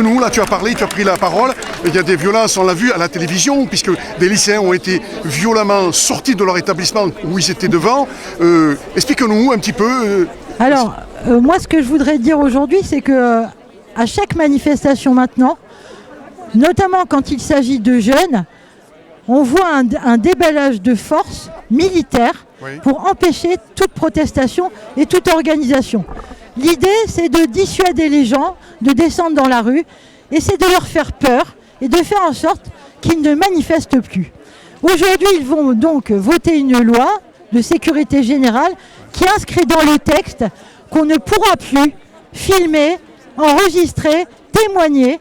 Explique-nous, là tu as parlé, tu as pris la parole, il y a des violences, on l'a vu à la télévision, puisque des lycéens ont été violemment sortis de leur établissement où ils étaient devant. Explique-nous un petit peu. Alors, moi ce que je voudrais dire aujourd'hui, c'est que à chaque manifestation maintenant, notamment quand il s'agit de jeunes, on voit un déballage de forces militaires pour empêcher toute protestation et toute organisation. L'idée, c'est de dissuader les gens de descendre dans la rue et c'est de leur faire peur et de faire en sorte qu'ils ne manifestent plus. Aujourd'hui, ils vont donc voter une loi de sécurité générale qui inscrit dans le texte qu'on ne pourra plus filmer, enregistrer, témoigner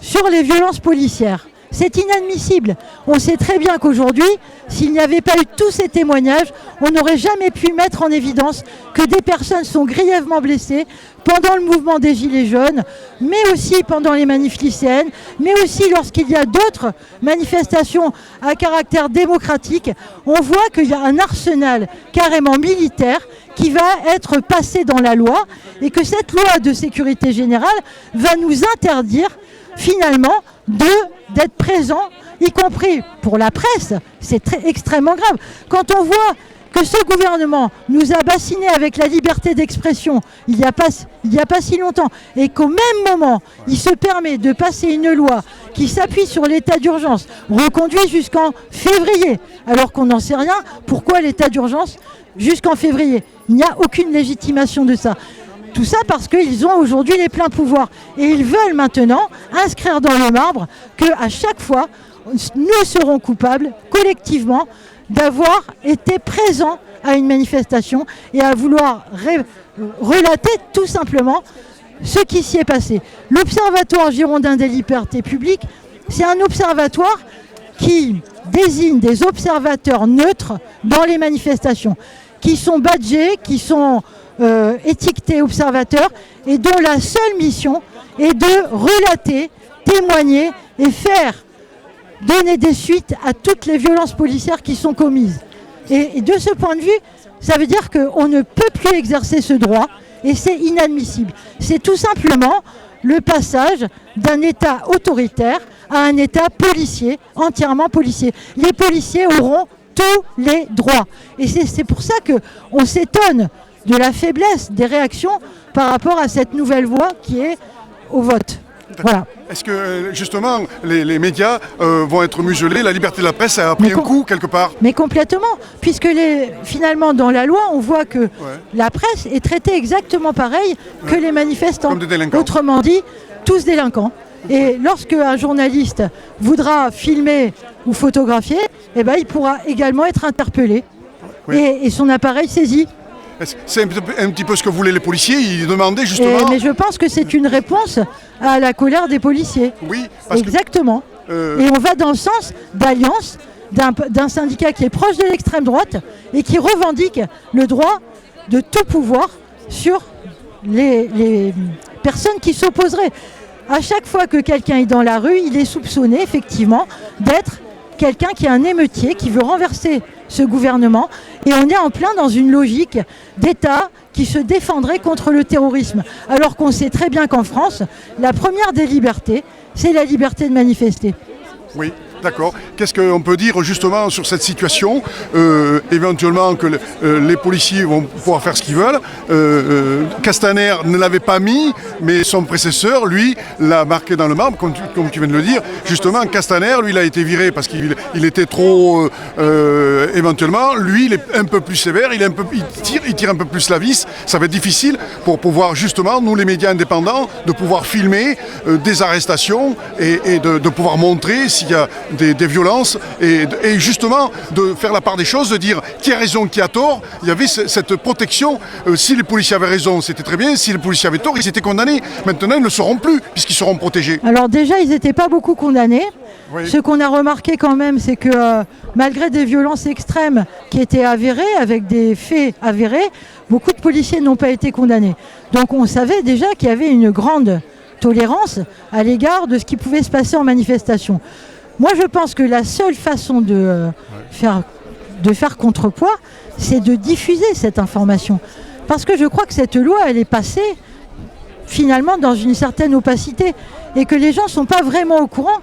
sur les violences policières. C'est inadmissible. On sait très bien qu'aujourd'hui, s'il n'y avait pas eu tous ces témoignages, on n'aurait jamais pu mettre en évidence que des personnes sont grièvement blessées pendant le mouvement des Gilets jaunes, mais aussi pendant les manifs lycéennes, mais aussi lorsqu'il y a d'autres manifestations à caractère démocratique. On voit qu'il y a un arsenal carrément militaire qui va être passé dans la loi et que cette loi de sécurité générale va nous interdire finalement d'être présent, y compris pour la presse. C'est extrêmement grave. Quand on voit que ce gouvernement nous a bassinés avec la liberté d'expression il n'y a pas si longtemps et qu'au même moment, il se permet de passer une loi qui s'appuie sur l'état d'urgence, reconduit jusqu'en février, alors qu'on n'en sait rien, pourquoi l'état d'urgence jusqu'en février? Il n'y a aucune légitimation de ça. Tout ça parce qu'ils ont aujourd'hui les pleins pouvoirs. Et ils veulent maintenant inscrire dans le marbre qu'à chaque fois, nous serons coupables collectivement d'avoir été présents à une manifestation et à vouloir relater tout simplement ce qui s'y est passé. L'Observatoire girondin des libertés publiques, c'est un observatoire qui désigne des observateurs neutres dans les manifestations, qui sont badgés, qui sont étiquetés observateurs et dont la seule mission est de relater, témoigner et donner des suites à toutes les violences policières qui sont commises. Et de ce point de vue, ça veut dire qu'on ne peut plus exercer ce droit et c'est inadmissible. C'est tout simplement le passage d'un État autoritaire à un État policier, entièrement policier. Les policiers auront tous les droits. Et c'est pour ça qu'on s'étonne de la faiblesse des réactions par rapport à cette nouvelle voie qui est au vote. Voilà. Est-ce que justement les médias vont être muselés, la liberté de la presse a pris un coup quelque part? Mais complètement, puisque finalement dans la loi on voit que la presse est traitée exactement pareil que les manifestants. Comme des délinquants. Autrement dit, tous délinquants. Et lorsque un journaliste voudra filmer ou photographier, eh ben, il pourra également être interpellé et son appareil saisi. C'est un petit peu ce que voulaient les policiers, ils demandaient justement... Mais je pense que c'est une réponse à la colère des policiers. Oui, exactement. Et on va dans le sens d'alliance d'un syndicat qui est proche de l'extrême droite et qui revendique le droit de tout pouvoir sur les personnes qui s'opposeraient. À chaque fois que quelqu'un est dans la rue, il est soupçonné effectivement d'être quelqu'un qui est un émeutier, qui veut renverser ce gouvernement. Et on est en plein dans une logique d'État qui se défendrait contre le terrorisme. Alors qu'on sait très bien qu'en France, la première des libertés, c'est la liberté de manifester. Oui, d'accord. Qu'est-ce qu'on peut dire justement sur cette situation? Éventuellement que les policiers vont pouvoir faire ce qu'ils veulent. Castaner ne l'avait pas mis, mais son prédécesseur, lui, l'a marqué dans le marbre, comme tu viens de le dire. Justement, Castaner, lui, il a été viré parce qu'il était trop... éventuellement, lui, il est un peu plus sévère, il tire un peu plus la vis. Ça va être difficile pour pouvoir justement, nous les médias indépendants, de pouvoir filmer des arrestations et de pouvoir montrer s'il y a des violences et justement de faire la part des choses, de dire qui a raison, qui a tort. Il y avait cette protection. Si les policiers avaient raison, c'était très bien. Si les policiers avaient tort, ils étaient condamnés. Maintenant, ils ne le seront plus puisqu'ils seront protégés. Alors déjà, ils n'étaient pas beaucoup condamnés. Oui. Ce qu'on a remarqué quand même, c'est que malgré des violences extrêmes qui étaient avérées, avec des faits avérés, beaucoup de policiers n'ont pas été condamnés. Donc on savait déjà qu'il y avait une grande tolérance à l'égard de ce qui pouvait se passer en manifestation. Moi, je pense que la seule façon de faire contrepoids, c'est de diffuser cette information. Parce que je crois que cette loi, elle est passée finalement dans une certaine opacité. et que les gens ne sont pas vraiment au courant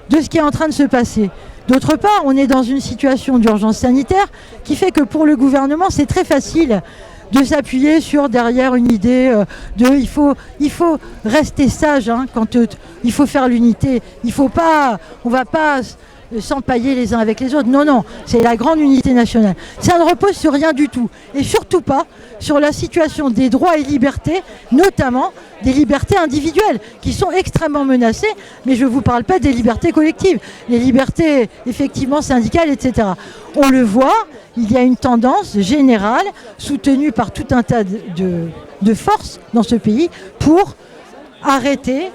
de ce qui est en train de se passer. D'autre part, on est dans une situation d'urgence sanitaire qui fait que pour le gouvernement, c'est très facile de s'appuyer derrière une idée il faut rester sage quand il faut faire l'unité. On va pas s'empailler les uns avec les autres. Non, non, c'est la grande unité nationale. Ça ne repose sur rien du tout. Et surtout pas sur la situation des droits et libertés, notamment des libertés individuelles, qui sont extrêmement menacées, mais je ne vous parle pas des libertés collectives, les libertés effectivement syndicales, etc. On le voit, il y a une tendance générale, soutenue par tout un tas de forces dans ce pays, pour arrêter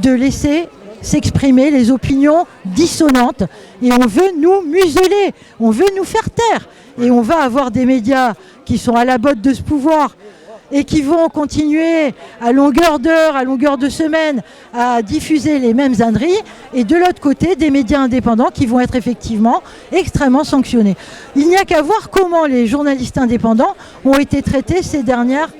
de laisser s'exprimer les opinions dissonantes, et on veut nous museler, on veut nous faire taire, et on va avoir des médias qui sont à la botte de ce pouvoir et qui vont continuer à longueur d'heure, à longueur de semaine à diffuser les mêmes âneries, et de l'autre côté des médias indépendants qui vont être effectivement extrêmement sanctionnés. Il n'y a qu'à voir comment les journalistes indépendants ont été traités ces dernières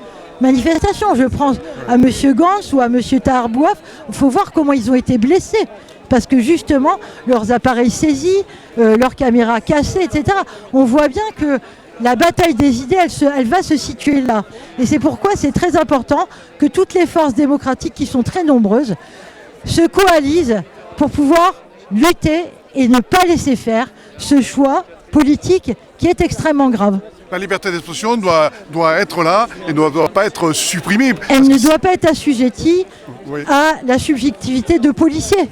manifestations. Je prends à M. Gans ou à M. Tahar Bouaf, il faut voir comment ils ont été blessés, parce que justement leurs appareils saisis, leurs caméras cassées, etc. On voit bien que la bataille des idées, elle va se situer là. Et c'est pourquoi c'est très important que toutes les forces démocratiques, qui sont très nombreuses, se coalisent pour pouvoir lutter et ne pas laisser faire ce choix politique qui est extrêmement grave. La liberté d'expression doit être là et ne doit pas être supprimée. Elle ne doit pas être assujettie à la subjectivité de policiers.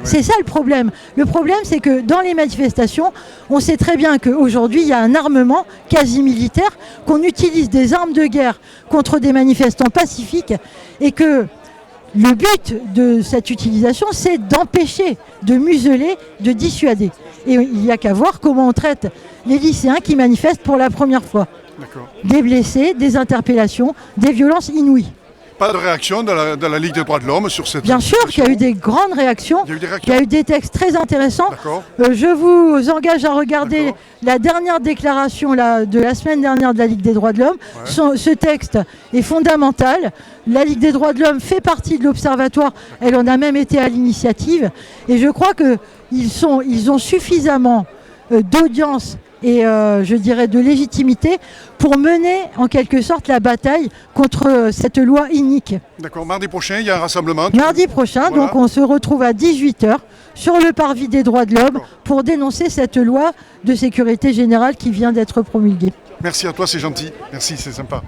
C'est ça le problème. Le problème, c'est que dans les manifestations, on sait très bien qu'aujourd'hui, il y a un armement quasi militaire, qu'on utilise des armes de guerre contre des manifestants pacifiques, et que le but de cette utilisation, c'est d'empêcher, de museler, de dissuader. Et il n'y a qu'à voir comment on traite les lycéens qui manifestent pour la première fois. Des blessés, des interpellations, des violences inouïes. Pas de réaction de la Ligue des droits de l'homme sur cette... Bien sûr qu'il y a eu des grandes réactions, il y a eu des textes très intéressants. Je vous engage à regarder la dernière déclaration de la semaine dernière de la Ligue des droits de l'homme. Ce texte est fondamental. La Ligue des droits de l'homme fait partie de l'Observatoire, elle en a même été à l'initiative. Et je crois qu'ils ont suffisamment d'audience et je dirais de légitimité pour mener en quelque sorte la bataille contre cette loi inique. D'accord, mardi prochain il y a un rassemblement. Mardi prochain, donc on se retrouve à 18h sur le parvis des droits de l'homme pour dénoncer cette loi de sécurité générale qui vient d'être promulguée. Merci à toi, c'est gentil. Merci, c'est sympa.